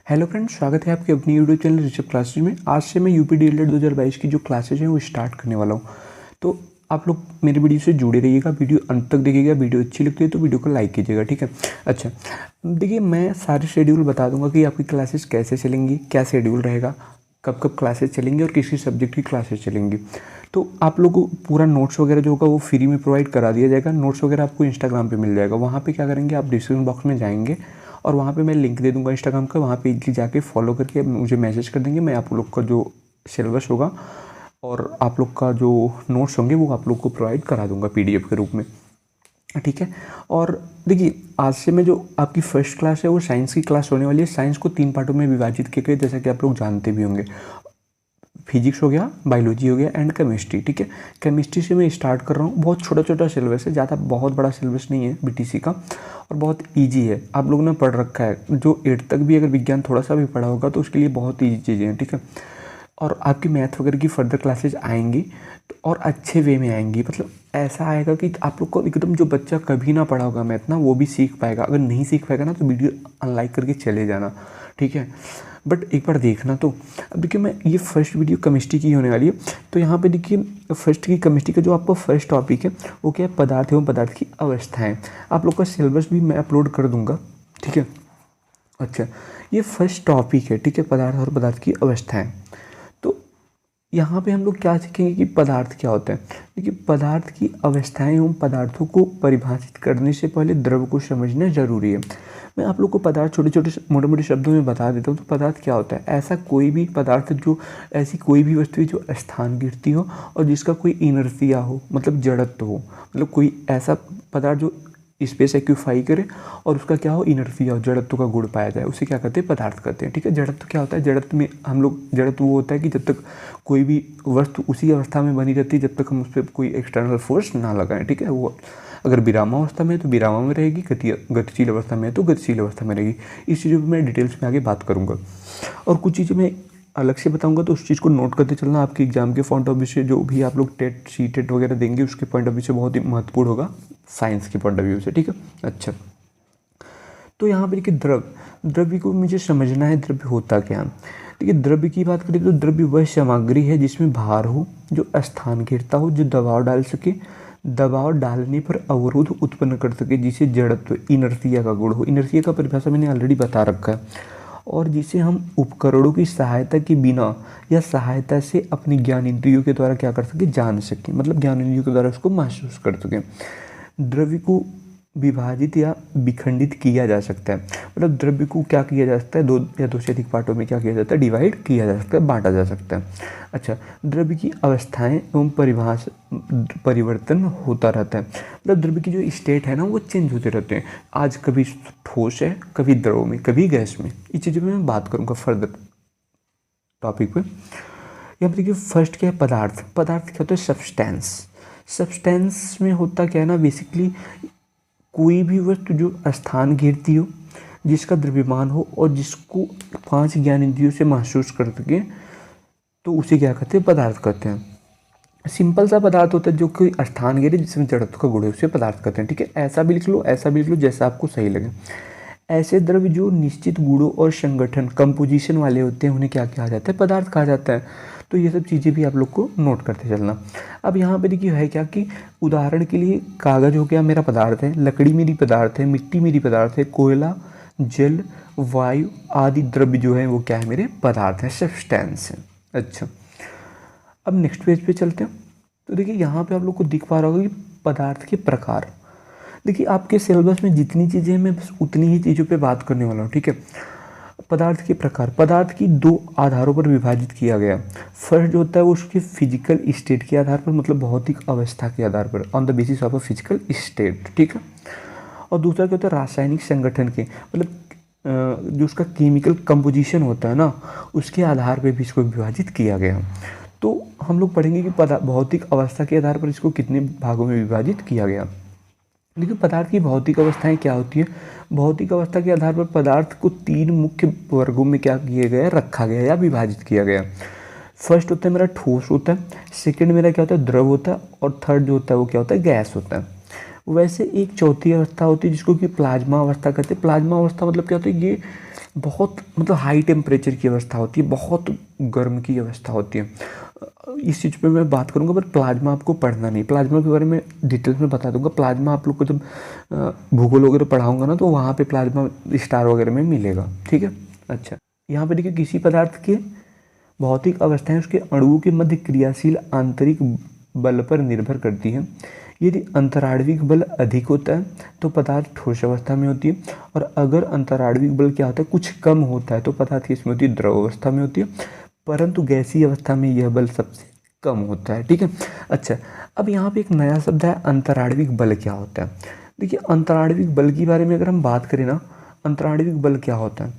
Hello friends, स्वागत है आपके अपनी यूट्यूब चैनल ऋषभ क्लासेज में। आज से मैं यूपी डीएलएड 2022 की जो क्लासेज हैं वो स्टार्ट करने वाला हूँ। तो आप लोग मेरे वीडियो से जुड़े रहिएगा, वीडियो अंत तक देखिएगा। वीडियो अच्छी लगती है तो वीडियो को लाइक कीजिएगा, ठीक है। अच्छा, देखिए मैं सारे शेड्यूल बता दूंगा कि आपकी क्लासेस कैसे चलेंगी, क्या शेड्यूल रहेगा, कब कब क्लासेस चलेंगी और किस किस सब्जेक्ट की क्लासेस चलेंगी। तो आप लोगों को पूरा नोट्स वगैरह जो होगा वो फ्री में प्रोवाइड करा दिया जाएगा। नोट्स वगैरह आपको इंस्टाग्राम पे मिल जाएगा। वहाँ पे क्या करेंगे, आप डिस्क्रिप्शन बॉक्स में जाएंगे और वहाँ पे मैं लिंक दे दूँगा इंस्टाग्राम का। वहाँ पे इजीली जाके फॉलो करके मुझे मैसेज कर देंगे। मैं आप लोग का जो सिलेबस होगा और आप लोग का जो नोट्स होंगे वो आप लोग को प्रोवाइड करा दूँगा पीडीएफ के रूप में, ठीक है। और देखिए आज से मैं जो आपकी फर्स्ट क्लास है वो साइंस की क्लास होने वाली है। साइंस को 3 पार्टों में विभाजित किया गया, जैसा कि आप लोग जानते भी होंगे। फिजिक्स हो गया, बायोलॉजी हो गया एंड केमिस्ट्री, ठीक है। केमिस्ट्री से मैं स्टार्ट कर रहा हूँ। बहुत छोटा छोटा सिलेबस है, ज़्यादा बहुत बड़ा सिलेबस नहीं है बीटीसी का, और बहुत इजी है। आप लोगों ने पढ़ रखा है, जो 8 तक भी अगर विज्ञान थोड़ा सा भी पढ़ा होगा तो उसके लिए बहुत ईजी चीज़ें हैं, ठीक है। और आपकी मैथ वगैरह की फर्दर क्लासेज आएंगी तो और अच्छे वे में आएंगी। मतलब ऐसा आएगा कि आप लोग को एकदम, जो बच्चा कभी ना पढ़ा होगा मैथ ना, वो भी सीख पाएगा। अगर नहीं सीख पाएगा ना तो वीडियो अनलाइक करके चले जाना, ठीक है। बट एक बार देखना। तो अब देखिए, मैं ये फर्स्ट वीडियो केमिस्ट्री की होने वाली है। तो यहाँ पे देखिए फर्स्ट की केमिस्ट्री का जो आपका फर्स्ट टॉपिक है वो क्या है, पदार्थ एवं पदार्थ की अवस्थाएं। आप लोग का सिलेबस भी मैं अपलोड कर दूंगा, ठीक है। अच्छा, ये फर्स्ट टॉपिक है, ठीक है, पदार्थ और पदार्थ की अवस्थाएं। तो यहाँ पे हम लोग क्या सीखेंगे कि पदार्थ क्या होता है। देखिए, पदार्थ की अवस्थाएं एवं पदार्थों को परिभाषित करने से पहले द्रव को समझना जरूरी है। मैं आप लोग को पदार्थ छोटे छोटे मोटे मोटे शब्दों में बता देता हूँ। तो पदार्थ क्या होता है, ऐसा कोई भी पदार्थ जो, ऐसी कोई भी वस्तु जो स्थान गिरती हो और जिसका कोई इनर्सिया हो, मतलब जड़त्व हो। मतलब कोई ऐसा पदार्थ जो स्पेस एक्यूफाई करे और उसका क्या हो, इनर्सिया हो, जड़त्व का गुण पाया जाए, उसे क्या कहते हैं, पदार्थ कहते हैं, ठीक है। जड़त्व क्या होता है, जड़त्व में हम लोग, जड़त्व वो होता है कि जब तक कोई भी वस्तु उसी अवस्था में बनी रहती है जब तक हम उस पर कोई एक्सटर्नल फोर्स ना लगाएं, ठीक है। वो अगर विरामावस्था में है तो विरामा में रहेगी, गतिशील अवस्था में है तो गतिशील अवस्था में रहेगी। इस चीज़ों पर मैं डिटेल्स में आगे बात करूँगा और कुछ चीज़ें मैं अलग से बताऊंगा, तो उस चीज़ को नोट करते चलना। आपके एग्जाम के पॉइंट ऑफ व्यू से, जो भी आप लोग टेट सी टेट वगैरह देंगे उसके पॉइंट ऑफ व्यू से बहुत ही महत्वपूर्ण होगा, साइंस के पॉइंट ऑफ व्यू से, ठीक है। अच्छा, तो यहाँ पर देखिए द्रव्य को मुझे समझना है, द्रव्य होता क्या। देखिए, द्रव्य की बात करें तो द्रव्य वह सामग्री है जिसमें भार हो, जो स्थान घेरता हो, जो दबाव डाल सके, दबाव डालने पर अवरोध उत्पन्न कर सके, जिसे जड़त्व, इनर्सिया का गुण हो। इनर्सिया का परिभाषा मैंने ऑलरेडी बता रखा है। और जिसे हम उपकरणों की सहायता के बिना या सहायता से अपनी ज्ञान इंद्रियों के द्वारा क्या कर सके, जान सके, मतलब ज्ञान इंद्रियों के द्वारा उसको महसूस कर सके। द्रव्य को विभाजित या विखंडित किया जा सकता है। मतलब द्रव्य को क्या किया जा सकता है, दो या दो से अधिक पार्टों में क्या किया जाता है, डिवाइड किया जा सकता है, बांटा जा सकता है। अच्छा, द्रव्य की अवस्थाएं एवं परिवर्तन होता रहता है। मतलब द्रव्य की जो स्टेट है ना वो चेंज होते रहते हैं। आज कभी ठोस है, कभी द्रव में, कभी गैस में। इस चीज़ों में मैं बात करूँगा फर्दर टॉपिक पे। यहाँ पर देखिए फर्स्ट क्या है, पदार्थ। पदार्थ क्या होता है, सब्सटेंस। सब्सटेंस में होता क्या है ना, बेसिकली कोई भी वस्तु जो स्थान घेरती हो, जिसका द्रव्यमान हो और जिसको 5 ज्ञान इंद्रियों से महसूस कर सके, तो उसे क्या कहते हैं, पदार्थ कहते हैं। सिंपल सा पदार्थ होता है जो कोई स्थान घेरे, जिसमें जड़त्व का गुण है, उसे पदार्थ कहते हैं, ठीक है। ऐसा भी लिख लो, ऐसा भी लिख लो, जैसा आपको सही लगे। ऐसे द्रव्य जो निश्चित गुणों और संगठन, कंपोजिशन वाले होते हैं, उन्हें क्या कहा जाता है, पदार्थ कहा जाता है। तो ये सब चीज़ें भी आप लोग को नोट करते चलना। अब यहाँ पे देखिए है क्या कि उदाहरण के लिए कागज़ हो गया मेरा पदार्थ है, लकड़ी मेरी पदार्थ है, मिट्टी मेरी पदार्थ है, कोयला, जल, वायु आदि द्रव्य जो है वो क्या है, मेरे पदार्थ है, सब्सटेंस है। अच्छा, अब नेक्स्ट पेज पे चलते हैं। तो देखिए यहाँ पे आप लोग को दिख पा रहा होगा कि पदार्थ के प्रकार। देखिए आपके सिलेबस में जितनी चीज़ें हैं मैं बस उतनी ही चीज़ों पे बात करने वाला हूँ, ठीक है। पदार्थ के प्रकार, पदार्थ की 2 आधारों पर विभाजित किया गया। फर्स्ट जो होता है वो उसके फिजिकल स्टेट के आधार पर, मतलब भौतिक अवस्था के आधार पर, on the basis of a physical state, ठीक है। और दूसरा क्या होता है, रासायनिक संगठन के, मतलब जो उसका केमिकल कंपोजिशन होता है ना, उसके आधार पर भी इसको विभाजित किया गया। तो हम लोग पढ़ेंगे कि भौतिक अवस्था के आधार पर इसको कितने भागों में विभाजित किया गया। देखिए पदार्थ की भौतिक अवस्थाएं क्या होती है। भौतिक अवस्था के आधार पर पदार्थ को 3 मुख्य वर्गों में क्या किया गया, रखा गया या विभाजित किया गया। फर्स्ट होता है मेरा ठोस होता है, सेकंड मेरा क्या होता है, द्रव होता है, और थर्ड जो होता है वो क्या होता है, गैस होता है। वैसे एक चौथी अवस्था होती है जिसको कि प्लाज्मा अवस्था कहते हैं। प्लाज्मा अवस्था मतलब क्या होता है, ये बहुत मतलब हाई टेम्परेचर की अवस्था होती है, बहुत गर्म की अवस्था होती है। इस चीज़ पे मैं बात करूँगा, पर प्लाज्मा आपको पढ़ना नहीं, प्लाज्मा के बारे में डिटेल्स में बता दूंगा। प्लाज्मा आप लोग को जब भूगोल वगैरह पढ़ाऊंगा ना, तो वहाँ पे प्लाज्मा स्टार वगैरह में मिलेगा, ठीक है। अच्छा, यहाँ पे देखिए किसी पदार्थ के भौतिक अवस्थाएं उसके अणुओं के मध्य क्रियाशील आंतरिक बल पर निर्भर करती है। यदि अंतराणविक बल अधिक होता है तो पदार्थ ठोस अवस्था में होती है, और अगर अंतराणविक बल क्या होता है, कुछ कम होता है, तो पदार्थ किसमें होती है, द्रव अवस्था में होती है। परंतु गैसीय अवस्था में यह बल सबसे कम होता है, ठीक है। अच्छा, अब यहाँ पे एक नया शब्द है, अंतराणविक बल क्या होता है। देखिए अंतराणविक बल के बारे में अगर हम बात करें ना, अंतराणविक बल क्या होता है।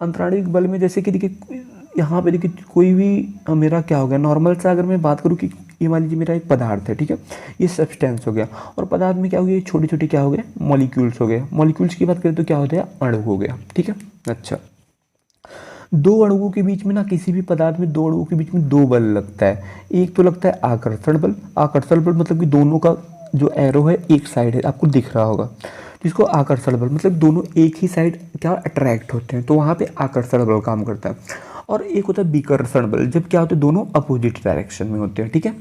अंतराणविक बल में जैसे कि देखिए यहाँ पे देखिए कोई भी मेरा क्या हो गया, नॉर्मल सा अगर मैं बात करूँ कि ये मान लीजिए मेरा एक पदार्थ है, ठीक है, ये सब्सटेंस हो गया, और पदार्थ में क्या हो गया, छोटे छोटे क्या हो गए, मॉलिक्यूल्स हो गए। मॉलिक्यूल्स की बात करें तो क्या होता है, अणु हो गया, ठीक है। अच्छा, दो अणुओं के बीच में ना, किसी भी पदार्थ में दो अणुओं के बीच में दो बल लगता है। एक तो लगता है आकर्षण बल। आकर्षण बल मतलब कि दोनों का जो एरो है एक साइड है, आपको दिख रहा होगा, जिसको आकर्षण बल मतलब दोनों एक ही साइड क्या अट्रैक्ट होते हैं, तो वहाँ पे आकर्षण बल काम करता है। और एक होता है विकर्षण बल, जब क्या होता है, दोनों अपोजिट डायरेक्शन में होते हैं, ठीक है।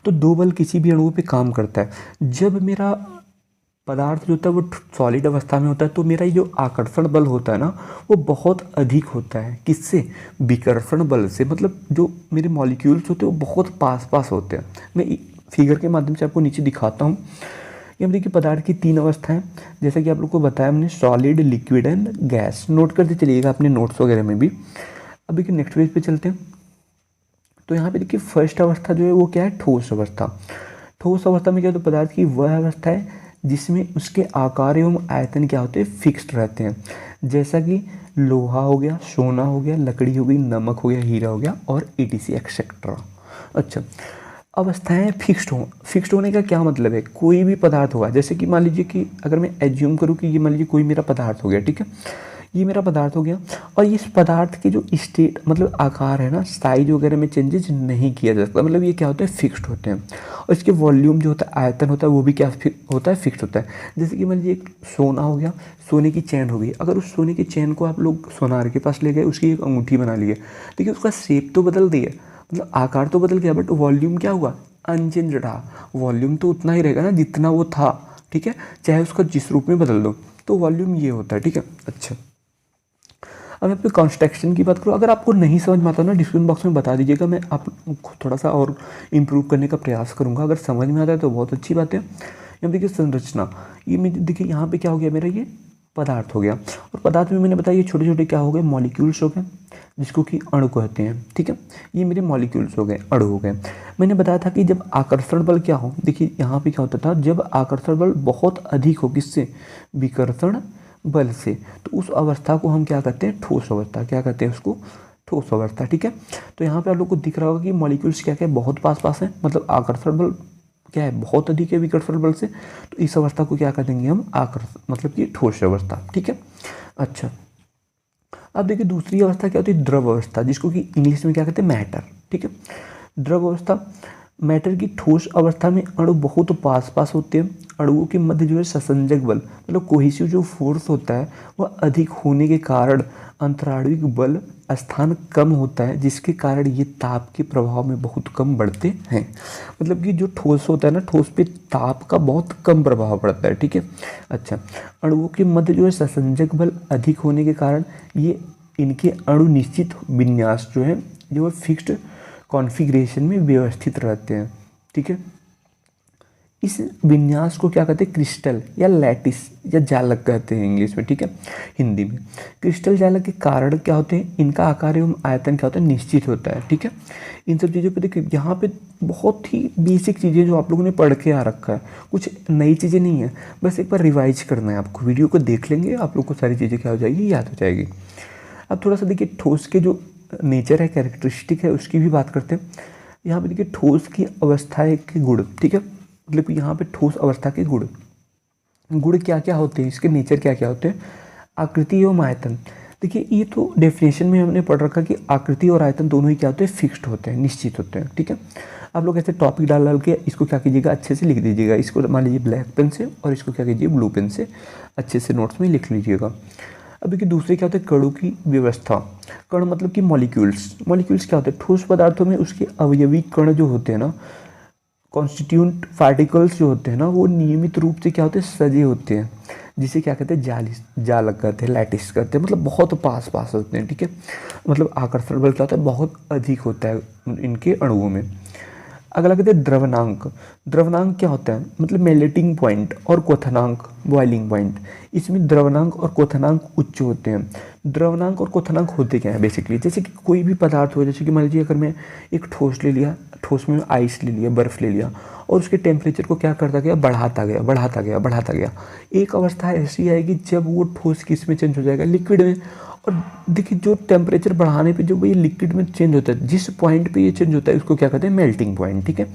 तो दो बल किसी भी अणु पे काम करता है। जब मेरा पदार्थ जो होता है वो सॉलिड अवस्था में होता है, तो मेरा ये जो आकर्षण बल होता है ना, वो बहुत अधिक होता है। किससे, विकर्षण बल से। मतलब जो मेरे मॉलिक्यूल्स होते हैं वो बहुत पास पास होते हैं। मैं फिगर के माध्यम से आपको नीचे दिखाता हूँ। ये हम देखिए पदार्थ की तीन अवस्थाएं, जैसा कि आप लोग को बताया हमने, solid, liquid and gas. Note करते चलिएगा अपने नोट्स वगैरह में भी। अब देखिए नेक्स्ट पेज पे चलते हैं। तो यहाँ पे देखिए फर्स्ट अवस्था जो है वो क्या है, ठोस अवस्था। ठोस अवस्था में क्या होता है, पदार्थ की वह अवस्था है जिसमें उसके आकार एवं आयतन क्या होते हैं, फिक्स्ड रहते हैं। जैसा कि लोहा हो गया, सोना हो गया, लकड़ी हो गई, नमक हो गया, हीरा हो गया, और ETC एक्सेट्रा। अच्छा, अवस्थाएं फिक्स्ड होने का क्या मतलब है, कोई भी पदार्थ होगा, जैसे कि मान लीजिए कि अगर मैं एज्यूम करूँ कि ये मान लीजिए कोई मेरा पदार्थ हो गया, ठीक है, ये मेरा पदार्थ हो गया, और इस पदार्थ के जो स्टेट मतलब आकार है ना, साइज वगैरह में चेंजेस नहीं किया जा सकता। मतलब ये क्या होता है, फिक्स्ड होते हैं। और इसके वॉल्यूम जो होता है, आयतन होता है, वो भी क्या होता है, फिक्स्ड होता है। जैसे कि मान लीजिए एक सोना हो गया, सोने की चैन हो गई, अगर उस सोने की चैन को आप लोग सोनार के पास ले गए, उसकी एक अंगूठी बना लिए, देखिए उसका शेप तो बदल दिया, मतलब आकार तो बदल गया, बट वॉल्यूम क्या हुआ, अनचेंज रहा। वॉल्यूम तो उतना ही रहेगा ना जितना वो था, ठीक है, चाहे उसका जिस रूप में बदल दो, तो वॉल्यूम ये होता है, ठीक है। अच्छा, अब आप कंस्ट्रक्शन की बात करूँ, अगर आपको नहीं समझ में आता ना, डिस्क्रिप्शन बॉक्स में बता दीजिएगा, मैं आपको थोड़ा सा और इम्प्रूव करने का प्रयास करूँगा। अगर समझ में आता है तो बहुत अच्छी बात है। यहाँ देखिए संरचना, ये मैं देखिए यहाँ पे क्या हो गया, मेरा ये पदार्थ हो गया, और पदार्थ में मैंने बताया ये छोटे छोटे क्या हो गए, मॉलिक्यूल्स हो गए, जिसको कि अणु कहते हैं, ठीक है। ये मेरे मॉलिक्यूल्स हो गए, अणु हो गए। मैंने बताया था कि जब आकर्षण बल क्या हो, देखिए यहाँ पे क्या होता था, जब आकर्षण बल बहुत अधिक हो, किससे, विकर्षण बल से, तो उस अवस्था को हम क्या कहते हैं, ठोस अवस्था। क्या कहते हैं उसको, ठोस अवस्था, ठीक है। तो यहाँ पे आप लोग को दिख रहा होगा कि मॉलिक्यूल्स क्या क्या बहुत पास पास हैं, मतलब आकर्षण बल क्या है, बहुत अधिक है विकर्षण बल से, तो इस अवस्था को क्या कह देंगे हम, आकर्षण, मतलब कि ठोस अवस्था, ठीक है। अच्छा, अब देखिए दूसरी अवस्था क्या होती है, द्रव अवस्था, जिसको कि इंग्लिश में क्या कहते हैं, मैटर, ठीक है। द्रव अवस्था, मैटर की ठोस अवस्था में अणु बहुत पास पास होते हैं। अणुओं के मध्य जो है ससंजक बल, मतलब कोहेसिव जो फोर्स होता है वह अधिक होने के कारण अंतराणविक बल स्थान कम होता है, जिसके कारण ये ताप के प्रभाव में बहुत कम बढ़ते हैं। मतलब कि जो ठोस होता है ना, ठोस पे ताप का बहुत कम प्रभाव पड़ता है, ठीक है। अच्छा, अणुओं के मध्य जो है ससंजक बल अधिक होने के कारण ये इनके अणु निश्चित विन्यास जो है, जो है फिक्स्ड कॉन्फ़िगरेशन में व्यवस्थित रहते हैं, ठीक है। इस विन्यास को क्या कहते हैं, क्रिस्टल या लैटिस या जालक कहते हैं इंग्लिश में, ठीक है, हिंदी में। क्रिस्टल जालक के कारण क्या होते हैं, इनका आकार एवं आयतन क्या होता है, निश्चित होता है, ठीक है। इन सब चीज़ों पे देखिए, यहाँ पे बहुत ही बेसिक चीज़ें जो आप लोगों ने पढ़ के आ रखा है, कुछ नई चीज़ें नहीं है, बस एक बार रिवाइज करना है आपको। वीडियो को देख लेंगे आप लोग को सारी चीज़ें क्या हो जाएगी, याद हो जाएगी। अब थोड़ा सा देखिए ठोस के जो नेचर है, कैरेक्टरिस्टिक है, उसकी भी बात करते हैं। यहाँ पे देखिए ठोस की अवस्था के गुण, ठीक है, मतलब कि यहाँ पे ठोस अवस्था के गुण क्या क्या होते हैं, इसके नेचर क्या क्या होते हैं, आकृति एवं आयतन। देखिए ये तो डेफिनेशन में हमने पढ़ रखा कि आकृति और आयतन दोनों ही क्या होते हैं, फिक्स्ड होते हैं, निश्चित होते हैं, ठीक है। आप लोग ऐसे टॉपिक डाल डाल के इसको क्या कीजिएगा, अच्छे से लिख दीजिएगा। इसको मान लीजिए ब्लैक पेन से और इसको क्या कीजिए ब्लू पेन से अच्छे से नोट्स में लिख लीजिएगा। अब देखिए दूसरे क्या होता है, कणों की व्यवस्था। कण मतलब कि मॉलिक्यूल्स। मॉलिक्यूल्स क्या होते हैं, ठोस पदार्थों में उसके अवयवी कण जो होते हैं ना, कॉन्स्टिट्यूंट पार्टिकल्स जो होते हैं ना, वो नियमित रूप से क्या होते हैं, सजे होते हैं, जिसे क्या कहते हैं, जाल कहते हैं, लैटिस कहते हैं, मतलब बहुत पास पास होते हैं। ठीक है, मतलब आकर्षण बल क्या होता है, बहुत अधिक होता है इनके अणुओं में। अगला कहते हैं द्रवनांक। द्रवनांक क्या होता है, मतलब मेल्टिंग पॉइंट और क्वथनांक बॉइलिंग पॉइंट। इसमें द्रवनांक और क्वथनांक उच्च होते हैं। द्रवनांक और क्वथनांक होते क्या है बेसिकली, जैसे कि कोई भी पदार्थ हो, जैसे कि मान लीजिए अगर मैं एक ठोस ले लिया, ठोस में आइस ले लिया, बर्फ़ ले लिया, और उसके टेम्परेचर को क्या करता गया, बढ़ाता गया बढ़ाता गया बढ़ाता गया। एक अवस्था ऐसी आएगी जब वो ठोस किस में चेंज हो जाएगा, लिक्विड में। और देखिए जो टेम्परेचर बढ़ाने पे जो ये लिक्विड में चेंज होता है, जिस पॉइंट पे ये चेंज होता है उसको क्या कहते हैं, मेल्टिंग पॉइंट। ठीक है,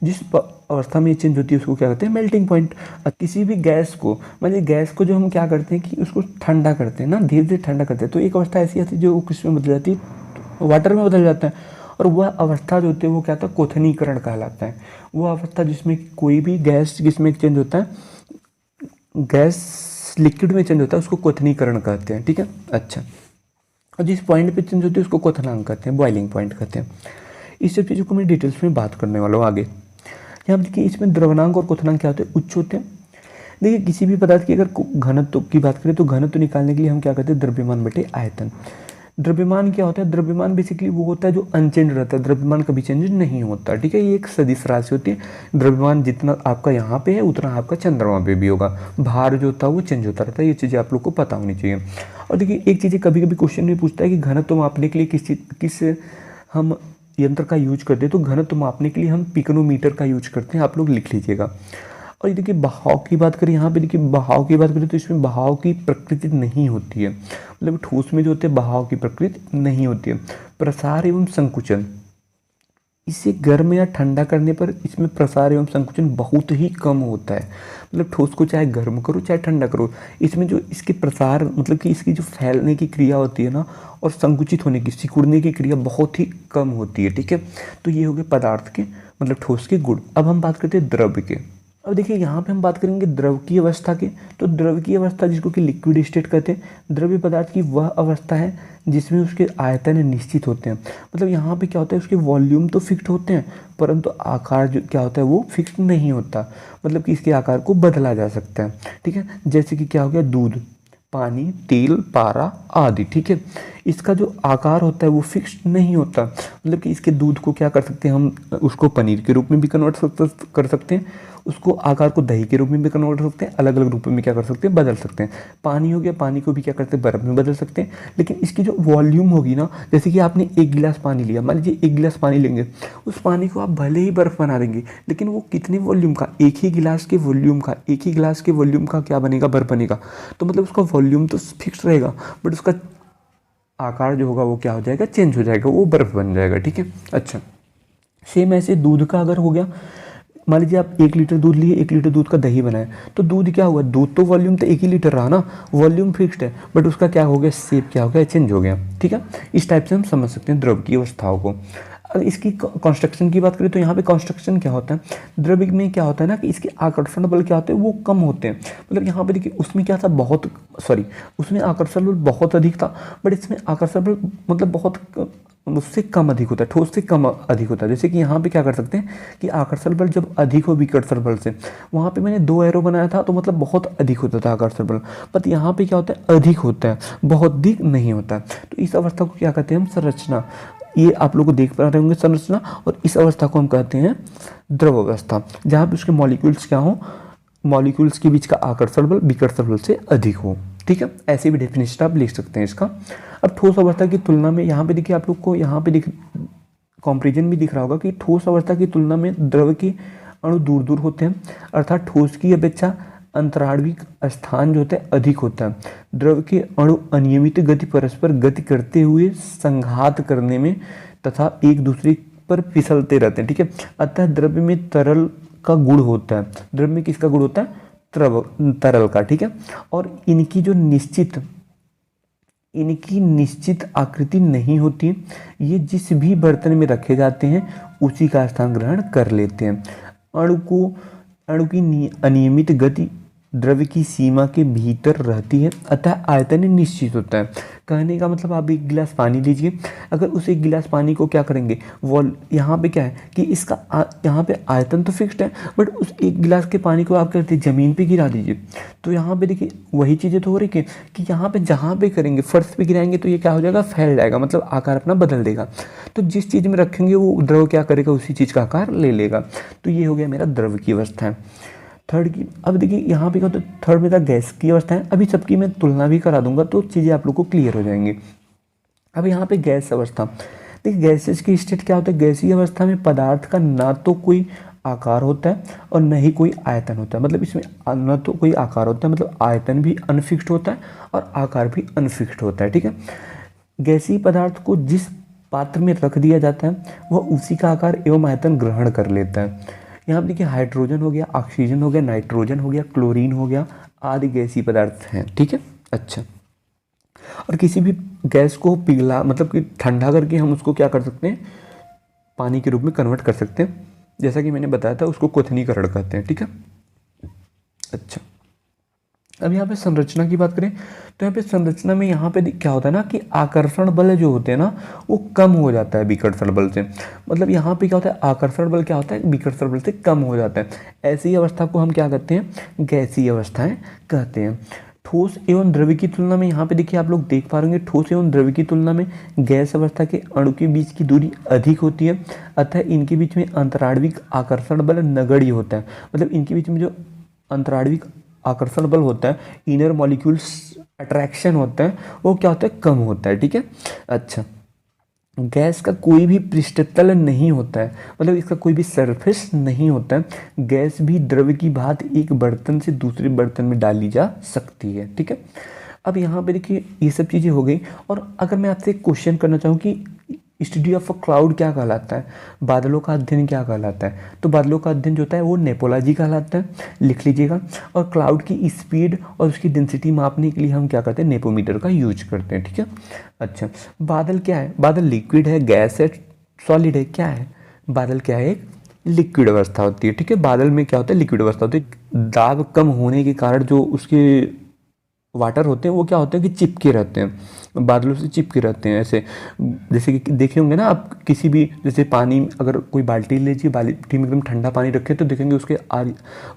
जिस अवस्था में ये चेंज होती है उसको क्या कहते हैं, मेल्टिंग पॉइंट। किसी भी गैस को, मतलब गैस को जो हम क्या करते हैं कि उसको ठंडा करते हैं ना, धीरे धीरे ठंडा करते हैं, तो एक अवस्था ऐसी आती है जो किस में बदल जाती है, वाटर में बदल जाता है। और वह अवस्था जो होती है वो क्या होता है, क्वथनीकरण कहलाता है। वो अवस्था जिसमें कोई भी गैस जिसमें चेंज होता है, गैस लिक्विड में चेंज होता है, उसको क्वथनीकरण कहते हैं। ठीक है, अच्छा, और जिस पॉइंट पे चेंज होती है उसको क्वथनांक कहते हैं, बॉइलिंग पॉइंट कहते हैं। इस सब चीज़ों को मैं डिटेल्स में बात करने वाला हूँ आगे। यहाँ देखिए इसमें द्रवनांक और क्वथनांक क्या होते हैं, उच्च होते हैं। देखिए किसी भी पदार्थ की अगर घनत्व की बात करें तो घनत्व निकालने के लिए हम क्या कहते हैं, द्रव्यमान बटे आयतन। द्रव्यमान क्या होता है, द्रव्यमान बेसिकली वो होता है जो अनचेंज रहता है, द्रव्यमान कभी चेंज नहीं होता। ठीक है, ये एक सदिश राशि होती है। द्रव्यमान जितना आपका यहाँ पे है उतना आपका चंद्रमा पे भी होगा। भार जो होता है वो चेंज होता रहता है, ये चीज़ें आप लोग को पता होनी चाहिए। और देखिए एक चीज़ें कभी कभी क्वेश्चन में पूछता है कि घनत्व मापने के लिए किस हम यंत्र का यूज करते हैं, तो घनत्व मापने के लिए हम पिकोनोमीटर का यूज करते हैं, आप लोग लिख लीजिएगा। और ये देखिए बहाव की बात करें, यहाँ पे देखिए बहाव की बात करें तो इसमें बहाव की प्रकृति नहीं होती है, मतलब ठोस में जो होते हैं बहाव की प्रकृति नहीं होती है। प्रसार एवं संकुचन, इसे गर्म या ठंडा करने पर इसमें प्रसार एवं संकुचन बहुत ही कम होता है। मतलब ठोस को चाहे गर्म करो चाहे ठंडा करो, इसमें जो इसके प्रसार मतलब कि इसकी जो फैलने की क्रिया होती है ना, और संकुचित होने की, सिकुड़ने की क्रिया बहुत ही कम होती है। ठीक है, तो ये हो गए पदार्थ के मतलब ठोस के गुण। अब हम बात करते हैं द्रव के। अब देखिए यहाँ पे हम बात करेंगे द्रव की अवस्था के। तो द्रव की अवस्था जिसको कि लिक्विड स्टेट कहते हैं, द्रव्य पदार्थ की वह अवस्था है जिसमें उसके आयतन निश्चित होते हैं। मतलब यहाँ पे क्या होता है, उसके वॉल्यूम तो फिक्स होते हैं परंतु आकार जो क्या होता है वो फिक्स नहीं होता, मतलब कि इसके आकार को बदला जा सकता है। ठीक है, जैसे कि क्या हो गया, दूध, पानी, तेल, पारा आदि। ठीक है, इसका जो आकार होता है वो फिक्स नहीं होता, मतलब कि इसके दूध को क्या कर सकते हैं हम, उसको पनीर के रूप में भी कन्वर्ट कर सकते हैं, उसको आकार को दही के रूप में भी कन्वर्ट कर सकते हैं, अलग अलग रूप में क्या कर सकते हैं, बदल सकते हैं। पानी हो गया, पानी को भी क्या करते हैं, बर्फ़ में बदल सकते हैं। लेकिन इसकी जो वॉल्यूम होगी ना, जैसे कि आपने एक गिलास पानी लिया, मान लीजिए एक गिलास पानी लेंगे, उस पानी को आप भले ही बर्फ़ बना देंगे, लेकिन वो कितने वॉल्यूम का, एक ही गिलास के वॉल्यूम का, एक ही गिलास के वॉल्यूम का क्या बनेगा, बर्फ़ बनेगा। तो मतलब उसका वॉल्यूम तो फिक्स रहेगा बट उसका आकार जो होगा वो क्या हो जाएगा, चेंज हो जाएगा, वो बर्फ़ बन जाएगा। ठीक है, अच्छा, सेम ऐसे दूध का अगर हो गया, मान लीजिए आप 1 लीटर दूध लिए, 1 लीटर दूध का दही बनाए, तो दूध क्या हुआ, दूध तो वॉल्यूम तो 1 ही लीटर रहा ना, वॉल्यूम फिक्स्ड है बट उसका क्या हो गया, शेप क्या हो गया, चेंज हो गया। ठीक है, इस टाइप से हम समझ सकते हैं द्रव की अवस्थाओं को। अगर इसकी कंस्ट्रक्शन की बात करें तो यहाँ पे कंस्ट्रक्शन क्या होता है, द्रव में क्या होता है ना कि इसके आकर्षण बल क्या होते हैं, वो कम होते हैं। मतलब यहाँ पे देखिए उसमें क्या था, उसमें आकर्षण बल बहुत अधिक था बट इसमें आकर्षण बल मतलब बहुत उससे कम अधिक होता है, ठोस से कम अधिक होता है। जैसे कि यहाँ पे क्या कर सकते हैं कि आकर्षण बल जब अधिक हो विकर्षण बल से, वहाँ पे मैंने 2 एरो बनाया था तो मतलब बहुत अधिक होता था आकर्षण बल, पर यहाँ पे क्या होता है, अधिक होता है, बहुत अधिक नहीं होता। तो इस अवस्था को क्या कहते हैं हम, संरचना। ये आप लोग को देख पा रहे होंगे संरचना, और इस अवस्था को हम कहते हैं द्रव अवस्था, जहाँ पे उसके मॉलिक्यूल्स क्या हो, मॉलिक्यूल्स के बीच का आकर्षण बल विकर्षण बल से अधिक हो। ठीक है, ऐसे भी डेफिनेशन आप लिख सकते हैं इसका। अब ठोस अवस्था की तुलना में यहाँ पे देखिए आप लोग को यहाँ पे कंपैरिजन भी दिख रहा होगा कि ठोस अवस्था की तुलना में द्रव के अणु दूर दूर होते हैं, अर्थात ठोस की अपेक्षा अंतराणविक स्थान जो होता है अधिक होता है। द्रव के अणु अनियमित गति परस्पर गति करते हुए संघात करने में तथा एक दूसरे पर फिसलते रहते हैं। ठीक है, अतः द्रव्य में तरल का गुण होता है। द्रव्य में किसका गुण होता है, तरल का। ठीक है, और इनकी निश्चित आकृति नहीं होती। ये जिस भी बर्तन में रखे जाते हैं उसी का स्थान ग्रहण कर लेते हैं। अणु की अनियमित गति द्रव्य की सीमा के भीतर रहती है, अतः आयतन निश्चित होता है। कहने का मतलब आप एक गिलास पानी लीजिए, अगर उस एक गिलास पानी को क्या करेंगे, वॉल यहाँ पे क्या है कि इसका यहाँ पे आयतन तो फिक्स्ड है, बट उस एक गिलास के पानी को आप करते ज़मीन पे गिरा दीजिए, तो यहाँ पे देखिए वही चीज़ें तो हो रही है कि यहाँ पे जहाँ पे करेंगे फर्श पे गिराएंगे तो ये क्या हो जाएगा, फैल जाएगा, मतलब आकार अपना बदल देगा। तो जिस चीज़ में रखेंगे वो द्रव क्या करेगा, उसी चीज़ का आकार ले लेगा। तो ये हो गया मेरा द्रव की अवस्था है। थर्ड की, अब देखिए यहाँ पे क्या होता है, थर्ड में था गैस की अवस्था है। अभी सबकी मैं तुलना भी करा दूंगा तो चीज़ें आप लोग को क्लियर हो जाएंगी। अब यहाँ पे गैस अवस्था, देखिए गैसेज की स्टेट क्या होता है, गैसीय अवस्था में पदार्थ का ना तो कोई आकार होता है और न ही कोई आयतन होता है। मतलब इसमें न तो कोई आकार होता है, मतलब आयतन भी अनफिक्स्ड होता है और आकार भी अनफिक्स्ड होता है, ठीक है। गैसीय पदार्थ को जिस पात्र में रख दिया जाता है वह उसी का आकार एवं आयतन ग्रहण कर लेता है। यहाँ पर देखिए हाइड्रोजन हो गया, ऑक्सीजन हो गया, नाइट्रोजन हो गया, क्लोरीन हो गया, आदि गैसीय पदार्थ हैं, ठीक है। अच्छा, और किसी भी गैस को पिघला मतलब कि ठंडा करके हम उसको क्या कर सकते हैं, पानी के रूप में कन्वर्ट कर सकते हैं। जैसा कि मैंने बताया था उसको क्वथनीकरण कहते हैं, ठीक है। अच्छा, अब यहाँ पे संरचना की बात करें तो यहाँ पे संरचना में यहाँ पे क्या होता है ना कि आकर्षण बल जो होते हैं ना वो कम हो जाता है विकर्षण बल से। मतलब यहाँ पे क्या होता है, आकर्षण बल क्या होता है, विकर्षण बल से कम हो जाता है। ऐसी अवस्था को हम क्या कहते हैं, गैसीय अवस्थाएं कहते हैं। ठोस एवं द्रव्य की तुलना में यहाँ पे देखिए आप लोग देख पा रहे होंगे, ठोस एवं द्रव्य की तुलना में गैस अवस्था के अणु के बीच की दूरी अधिक होती है, अतः इनके बीच में अंतराण्विक आकर्षण बल नगण्य होता है। मतलब इनके बीच में जो अंतराण्विक आकर्षण बल होता है, इनर मॉलिक्यूल्स अट्रैक्शन होता है, वो क्या होता है, कम होता है, ठीक है। अच्छा, गैस का कोई भी पृष्ठतल नहीं होता है, मतलब इसका कोई भी सरफेस नहीं होता है। गैस भी द्रव्य की भांति एक बर्तन से दूसरे बर्तन में डाली जा सकती है, ठीक है। अब यहाँ पे देखिए ये सब चीज़ें हो गई, और अगर मैं आपसे एक क्वेश्चन करना चाहूँ कि स्टडी ऑफ अ क्लाउड क्या कहलाता है, बादलों का अध्ययन क्या कहलाता है, तो बादलों का अध्ययन जो होता है वो नेपोलॉजी कहलाता है, लिख लीजिएगा। और क्लाउड की स्पीड और उसकी डेंसिटी मापने के लिए हम क्या करते हैं, नेपोमीटर का यूज करते हैं, ठीक है। अच्छा, बादल क्या है, बादल लिक्विड है, गैस है, सॉलिड है, क्या है, बादल क्या है, एक लिक्विड अवस्था होती है, ठीक है। बादल में क्या होता है, लिक्विड अवस्था होती है। दाब कम होने के कारण जो उसके वाटर होते हैं वो क्या होते हैं कि चिपके रहते हैं, बादलों से चिपके रहते हैं। ऐसे जैसे कि देखे होंगे ना आप, किसी भी जैसे पानी, अगर कोई बाल्टी लीजिए, बाल्टी में एकदम ठंडा पानी रखें तो देखेंगे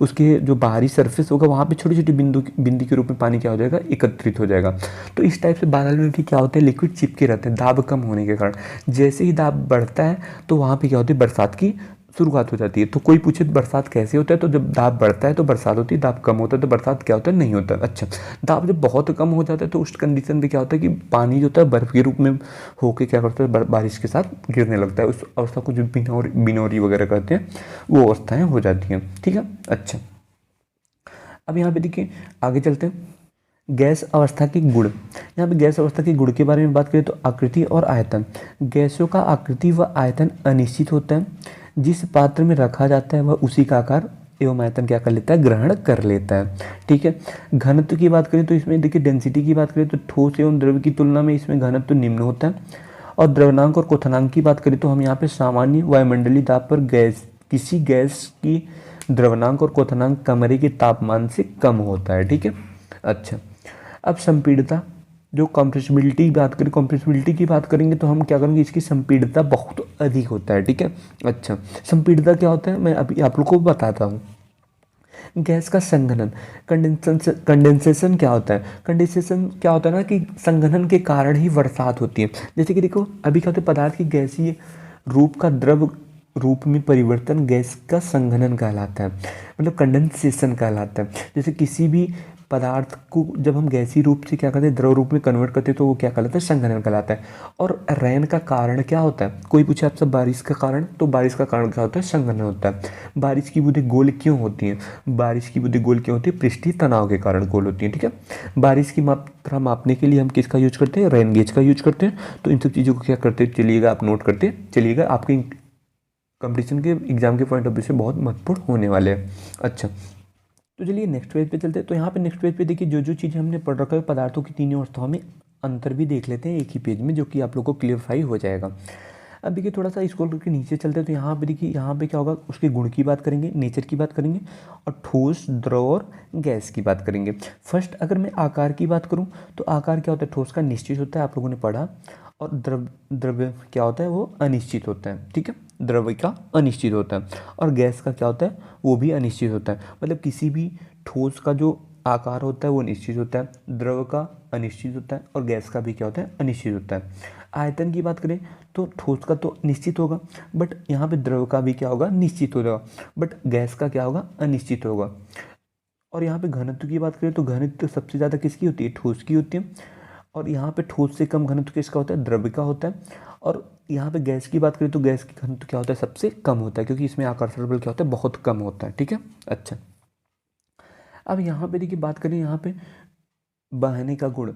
उसके जो बाहरी सरफेस होगा वहाँ पे छोटी छोटी बिंदी के रूप में पानी क्या हो जाएगा, एकत्रित हो जाएगा। तो इस टाइप से बादल में भी क्या होता है, लिक्विड चिपके रहते हैं दाब कम होने के कारण। जैसे ही दाब बढ़ता है तो वहाँ पर क्या होती है, बरसात की शुरुआत हो जाती है। तो कोई पूछे बरसात कैसे होता है, तो जब दाब बढ़ता है तो बरसात होती है, दाब कम होता है तो बरसात क्या होता है, नहीं होता। अच्छा, दाब जब बहुत कम हो जाता है तो उस कंडीशन में क्या होता है कि पानी जो होता है बर्फ़ के रूप में होके क्या करता है, बारिश के साथ गिरने लगता है। उस अवस्था को जो बिनौरी वगैरह कहते हैं वो अवस्थाएँ हो जाती हैं, ठीक है। अच्छा, अब यहाँ पे देखिए आगे चलते हैं, गैस अवस्था के गुण। यहाँ पे गैस अवस्था के गुण के बारे में बात करें तो आकृति और आयतन। गैसों का आकृति व आयतन अनिश्चित होता है। जिस पात्र में रखा जाता है वह उसी का आकार एवं आयतन क्या कर लेता है, ग्रहण कर लेता है, ठीक है। घनत्व की बात करें तो इसमें देखिए डेंसिटी की बात करें तो ठोस एवं द्रव्य की तुलना में इसमें घनत्व निम्न होता है। और द्रव्यनांक और क्वथनांक की बात करें तो हम यहाँ पे सामान्य वायुमंडलीय दाब पर किसी गैस की द्रव्यनांक और क्वथनांक कमरे के तापमान से कम होता है, ठीक है। अच्छा, अब संपीड़ितता, जो कंप्रेसिबिलिटी की बात करेंगे तो हम क्या करेंगे, इसकी संपीड़ितता बहुत अधिक होता है, ठीक है। अच्छा, संपीड़ितता क्या होता है मैं अभी आप लोग को बताता हूँ। गैस का संघनन, कंडेंसेशन क्या होता है, कंडेंसेशन क्या होता है ना कि संघनन के कारण ही बरसात होती है। जैसे कि देखो अभी क्या होता है, पदार्थ की गैसीय रूप का द्रव रूप में परिवर्तन गैस का संघनन कहलाता है, मतलब कंडेंसेशन कहलाता है। जैसे किसी भी पदार्थ को जब हम गैसीय रूप से क्या करते हैं, द्रव रूप में कन्वर्ट करते हैं तो वो क्या कहलाता है, संघनन कहलाता है। और रेन का कारण क्या होता है, कोई पूछे आपसे बारिश का कारण, तो बारिश का कारण क्या होता है, संघनन होता है। बारिश की बूंदें गोल क्यों होती हैं, बारिश की बूंदें गोल क्यों होती है, पृष्ठीय तनाव के कारण गोल होती हैं, ठीक है। बारिश की मात्रा मापने के लिए हम किसका यूज करते हैं, रेन गेज का यूज करते हैं। तो इन सब चीज़ों को क्या करते चलिएगा, आप नोट करते चलिएगा, आपके कंपटीशन के एग्जाम के पॉइंट ऑफ व्यू से बहुत महत्वपूर्ण होने वाले हैं। अच्छा, तो चलिए नेक्स्ट पेज पे चलते हैं। तो यहाँ पे नेक्स्ट पेज पे देखिए जो चीज़ें हमने पढ़ रखा है पदार्थों की तीनों अवस्थाओं में अंतर भी देख लेते हैं एक ही पेज में, जो कि आप लोग को क्लियरफाई हो जाएगा। अब देखिए थोड़ा सा स्क्रॉल करके नीचे चलते हैं तो यहाँ पे देखिए, यहाँ पे क्या होगा, उसके गुण की बात करेंगे, नेचर की बात करेंगे और ठोस, द्रव और गैस की बात करेंगे। फर्स्ट अगर मैं आकार की बात करूँ तो आकार क्या होता है, ठोस का निश्चित होता है, आप लोगों ने पढ़ा। और द्रव्य क्या होता है, वो अनिश्चित होता है, ठीक है, द्रव्य का अनिश्चित होता है। और गैस का क्या होता है, वो भी अनिश्चित होता है। मतलब किसी भी ठोस का जो आकार होता है वो निश्चित होता है, द्रव का अनिश्चित होता है और गैस का भी क्या होता है, अनिश्चित होता है। आयतन की बात करें तो ठोस का तो निश्चित होगा, बट यहाँ पे द्रव का भी क्या होगा, निश्चित होगा, बट गैस का क्या होगा, अनिश्चित होगा। और यहाँ पे घनत्व की बात करें तो घनत्व सबसे ज़्यादा किसकी होती है, ठोस की होती है। और यहाँ पे ठोस से कम घनत्व किसका होता है, द्रव्य का होता है। और यहाँ पे गैस की बात करें तो गैस की घनत्व क्या होता है, सबसे कम होता है, क्योंकि इसमें आकर्षण बल क्या होता है, बहुत कम होता है, ठीक है। अच्छा, अब यहाँ पे देखिए बात करें, यहाँ पे बहने का गुण,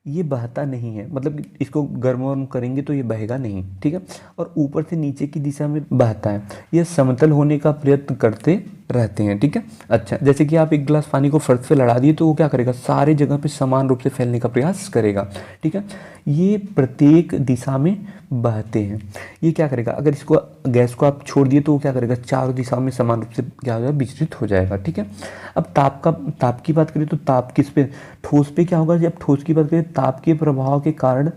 ये बहता नहीं है, मतलब इसको गर्म वर्म करेंगे तो ये बहेगा नहीं, ठीक है। और ऊपर से नीचे की दिशा में बहता है, ये समतल होने का प्रयत्न करते रहते हैं, ठीक है। अच्छा, जैसे कि आप एक गिलास पानी को फर्श पे लड़ा दिए तो वो क्या करेगा, सारे जगह पे समान रूप से फैलने का प्रयास करेगा, ठीक है। ये प्रत्येक दिशा में बहते हैं। ये क्या करेगा, अगर इसको गैस को आप छोड़ दिए तो वो क्या करेगा, चारों दिशाओं में समान रूप से क्या हो जाएगा, विचलित हो जाएगा, ठीक है। अब ताप की बात करें तो ताप किस पे, ठोस पे क्या होगा, जब ठोस की बात करें ताप के प्रभाव के कारण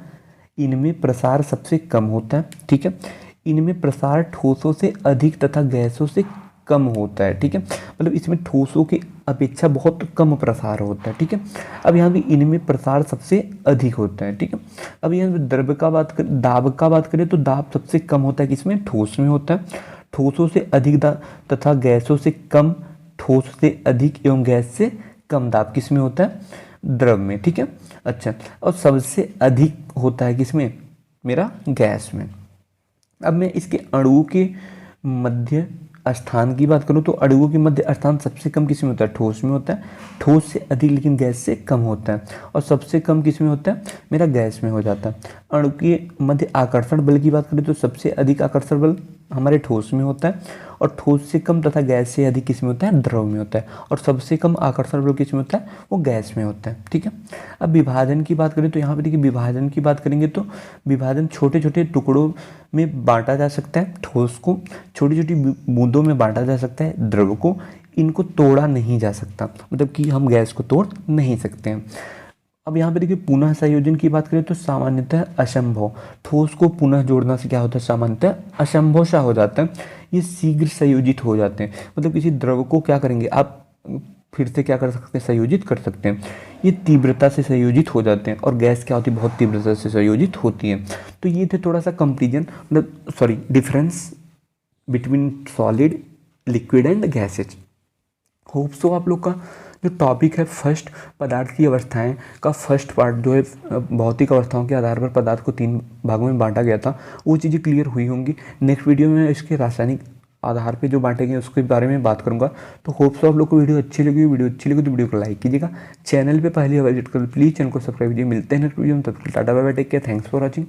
इनमें प्रसार सबसे कम होता है, ठीक है। इनमें प्रसार ठोसों से अधिक तथा गैसों से कम होता है, ठीक है। मतलब इसमें ठोसों की अपेक्षा बहुत कम प्रसार होता है, ठीक है। अब यहाँ पे इनमें प्रसार सबसे अधिक होता है, ठीक है। अब यहाँ द्रव्य का बात करें, दाब का बात करें तो दाब सबसे कम होता है किसमें, ठोस में होता है। ठोसों से अधिक दाब तथा गैसों से कम, ठोस से अधिक एवं गैस से कम दाब किसमें होता है, द्रव में, ठीक है। अच्छा, और सबसे अधिक होता है किसमें, मेरा गैस में। अब मैं इसके अणुओं के मध्य स्थान की बात करूं तो अणुओं के मध्य स्थान सबसे कम किस में होता है, ठोस में होता है। ठोस से अधिक लेकिन गैस से कम होता है। और सबसे कम किस में होता है, मेरा गैस में हो जाता है। अणु के मध्य आकर्षण बल की बात करें तो सबसे अधिक आकर्षण बल हमारे ठोस में होता है और ठोस से कम तथा गैस से अधिक किस में होता है, द्रव में होता है। और सबसे कम आकर्षण बल किस में होता है, वो गैस में होता है, ठीक है। अब विभाजन की बात करें तो यहाँ पे देखिए विभाजन की बात करेंगे तो विभाजन छोटे छोटे टुकड़ों में बांटा जा सकता है, ठोस को छोटी छोटी बूंदों में बांटा जा सकता है, द्रव को इनको तोड़ा नहीं जा सकता, मतलब कि हम गैस को तोड़ नहीं सकते हैं। अब यहाँ पे देखिए पुनः संयोजन की बात करें तो सामान्यतः असंभव, ठोस को पुनः जोड़ना से क्या होता है, सामान्यतः असंभव सा हो जाता है। ये शीघ्र संयोजित हो जाते हैं, मतलब किसी द्रव को क्या करेंगे आप, फिर से क्या कर सकते हैं, संयोजित कर सकते हैं। ये तीव्रता से संयोजित हो जाते हैं और गैस क्या होती है, बहुत तीव्रता से संयोजित होती है। तो ये थे थोड़ा सा कंपेरिजन, मतलब sorry difference between solid, liquid and gases. Hope so आप लोग का जो टॉपिक है फर्स्ट पदार्थ की अवस्थाएं का फर्स्ट पार्ट जो है भौतिक अवस्थाओं के आधार पर पदार्थ को 3 भागों में बांटा गया था, वो चीज़ें क्लियर हुई होंगी। नेक्स्ट वीडियो में इसके रासायनिक आधार पे जो बांटे गए उसके बारे में बात करूंगा। तो होप सो आप लोग को वीडियो अच्छी लगी तो वीडियो को लाइक कीजिएगा। चैनल पे पहले विजिट कर प्लीज़ चैनल को सब्सक्राइब कीजिए। मिलते हैं नेक्स्ट वीडियो में, तब तक tata bye bye, take care, thanks for watching.